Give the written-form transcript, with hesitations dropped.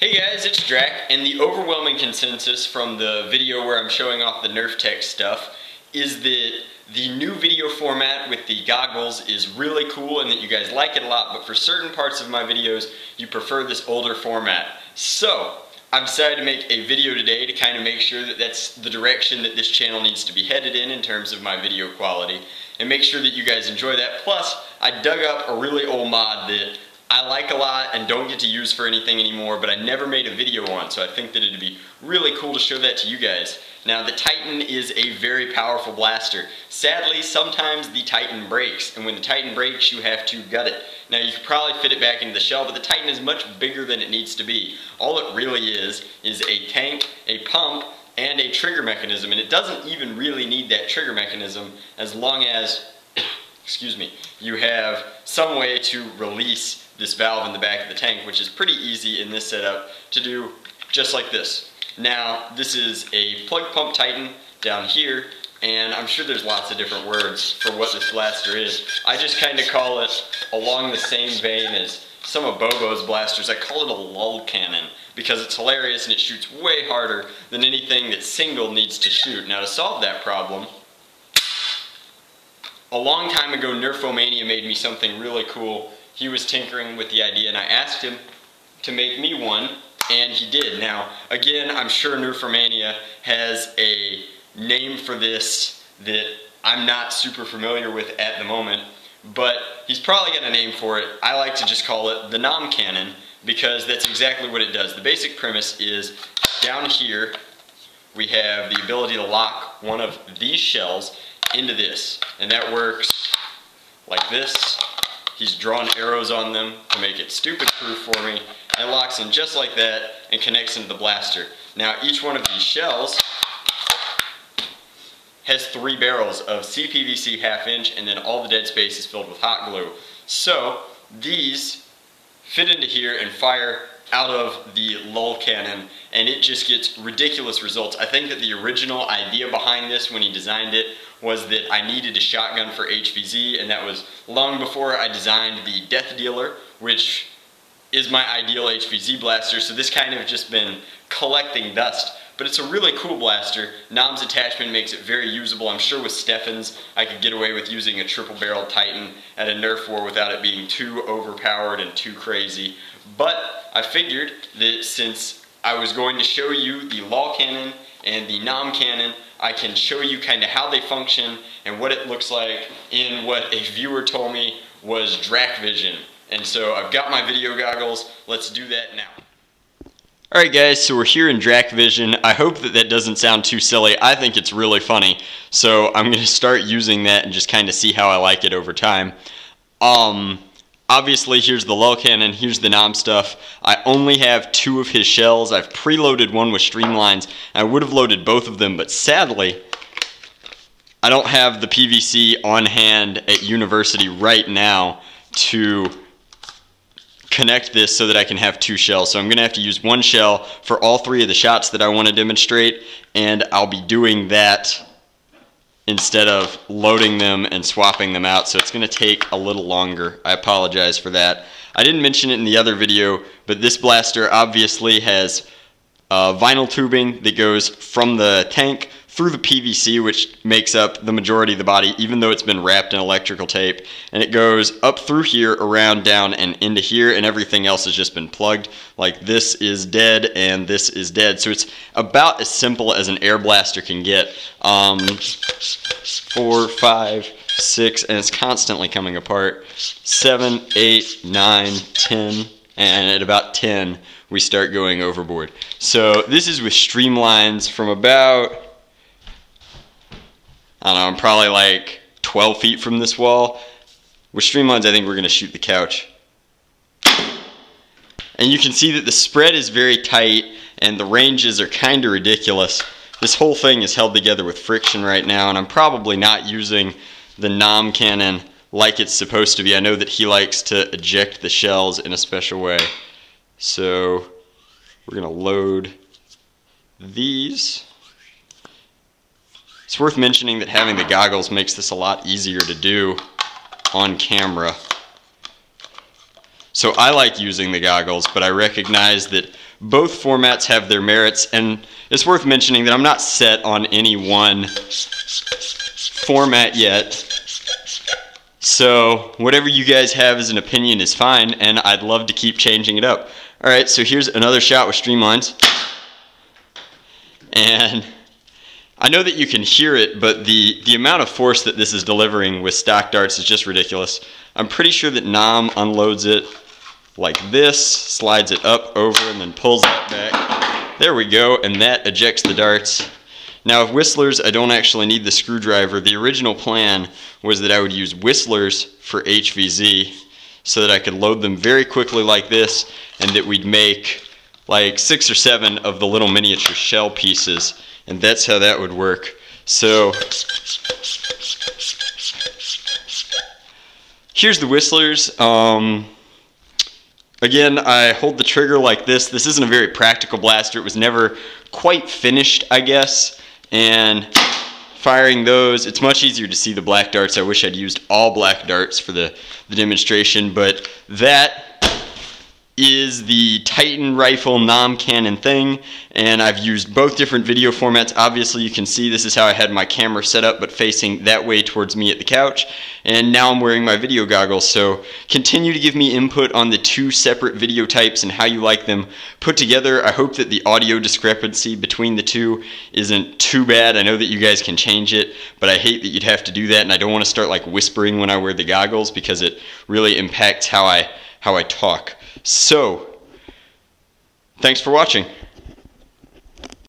Hey guys, it's Drac, and the overwhelming consensus from the video where I'm showing off the Nerf Tech stuff is that the new video format with the goggles is really cool and that you guys like it a lot, but for certain parts of my videos, you prefer this older format. So, I've decided to make a video today to kind of make sure that that's the direction that this channel needs to be headed in terms of my video quality, and make sure that you guys enjoy that. Plus, I dug up a really old mod that I like a lot and don't get to use for anything anymore, but I never made a video on, so I think that it'd be really cool to show that to you guys. Now, the Titan is a very powerful blaster. Sadly, sometimes the Titan breaks, and when the Titan breaks, you have to gut it. Now, you could probably fit it back into the shell, but the Titan is much bigger than it needs to be. All it really is a tank, a pump, and a trigger mechanism, and it doesn't even really need that trigger mechanism as long as excuse me, you have some way to release this valve in the back of the tank, which is pretty easy in this setup to do just like this. Now, this is a plug pump Titan down here, and I'm sure there's lots of different words for what this blaster is. I just kind of call it, along the same vein as some of Bobo's blasters, I call it a lull cannon because it's hilarious and it shoots way harder than anything that single needs to shoot. Now, to solve that problem, a long time ago, Nerfomania made me something really cool. He was tinkering with the idea, and I asked him to make me one, and he did. Now, again, I'm sure Nerfomania has a name for this that I'm not super familiar with at the moment, but he's probably got a name for it. I like to just call it the NoMcannon because that's exactly what it does. The basic premise is down here we have the ability to lock one of these shells into this, and that works like this. He's drawn arrows on them to make it stupid proof for me, and it locks them just like that and connects into the blaster. Now, each one of these shells has 3 barrels of CPVC 1/2 inch, and then all the dead space is filled with hot glue. So these fit into here and fire out of the lull cannon, and it just gets ridiculous results. I think that the original idea behind this when he designed it was that I needed a shotgun for HVZ, and that was long before I designed the Death Dealer, which is my ideal HVZ blaster, so this kind of just been collecting dust. But it's a really cool blaster. Nom's attachment makes it very usable. I'm sure with Steffen's I could get away with using a triple-barreled Titan at a Nerf war without it being too overpowered and too crazy. But I figured that since I was going to show you the lull cannon and the NoMcannon, I can show you kind of how they function and what it looks like in what a viewer told me was Drac Vision. And so I've got my video goggles. Let's do that now. Alright guys, so we're here in Drac Vision. I hope that that doesn't sound too silly. I think it's really funny. So I'm going to start using that and just kind of see how I like it over time. Obviously, here's the lull cannon, here's the Nom stuff. I only have 2 of his shells. I've preloaded one with streamlines. I would have loaded both of them, but sadly, I don't have the PVC on hand at university right now to connect this so that I can have 2 shells. So I'm going to have to use 1 shell for all 3 of the shots that I want to demonstrate, and I'll be doing that instead of loading them and swapping them out, so it's going to take a little longer. I apologize for that. I didn't mention it in the other video, but this blaster obviously has vinyl tubing that goes from the tank through the PVC, which makes up the majority of the body, even though it's been wrapped in electrical tape, and it goes up through here, around, down, and into here, and everything else has just been plugged. Like this is dead, and this is dead, so it's about as simple as an air blaster can get. 4, 5, 6, and it's constantly coming apart. 7, 8, 9, 10, and at about 10, we start going overboard. So this is with streamlines from about, I don't know, I'm probably like 12 feet from this wall. With streamlines, I think we're going to shoot the couch. And you can see that the spread is very tight and the ranges are kind of ridiculous. This whole thing is held together with friction right now, and I'm probably not using the NoMcannon like it's supposed to be. I know that he likes to eject the shells in a special way. So we're going to load these. It's worth mentioning that having the goggles makes this a lot easier to do on camera. So I like using the goggles, but I recognize that both formats have their merits, and it's worth mentioning that I'm not set on any one format yet. So whatever you guys have as an opinion is fine, and I'd love to keep changing it up. Alright, so here's another shot with streamlines. And I know that you can hear it, but the amount of force that this is delivering with stock darts is just ridiculous. I'm pretty sure that Nom unloads it like this, slides it up, over, and then pulls that back. There we go, and that ejects the darts. Now, with whistlers, I don't actually need the screwdriver. The original plan was that I would use whistlers for HVZ so that I could load them very quickly like this, and that we'd make like 6 or 7 of the little miniature shell pieces, and that's how that would work. So here's the whistlers. Again, I hold the trigger like this. This isn't a very practical blaster. It was never quite finished, I guess, and firing those, it's much easier to see the black darts. I wish I'd used all black darts for the demonstration, but that is the Titan Rifle NoMcannon thing, and I've used both different video formats. Obviously you can see this is how I had my camera set up, but facing that way towards me at the couch, and now I'm wearing my video goggles. So continue to give me input on the 2 separate video types and how you like them put together. I hope that the audio discrepancy between the 2 isn't too bad. I know that you guys can change it, but I hate that you'd have to do that, and I don't want to start like whispering when I wear the goggles because it really impacts how I talk. So, thanks for watching.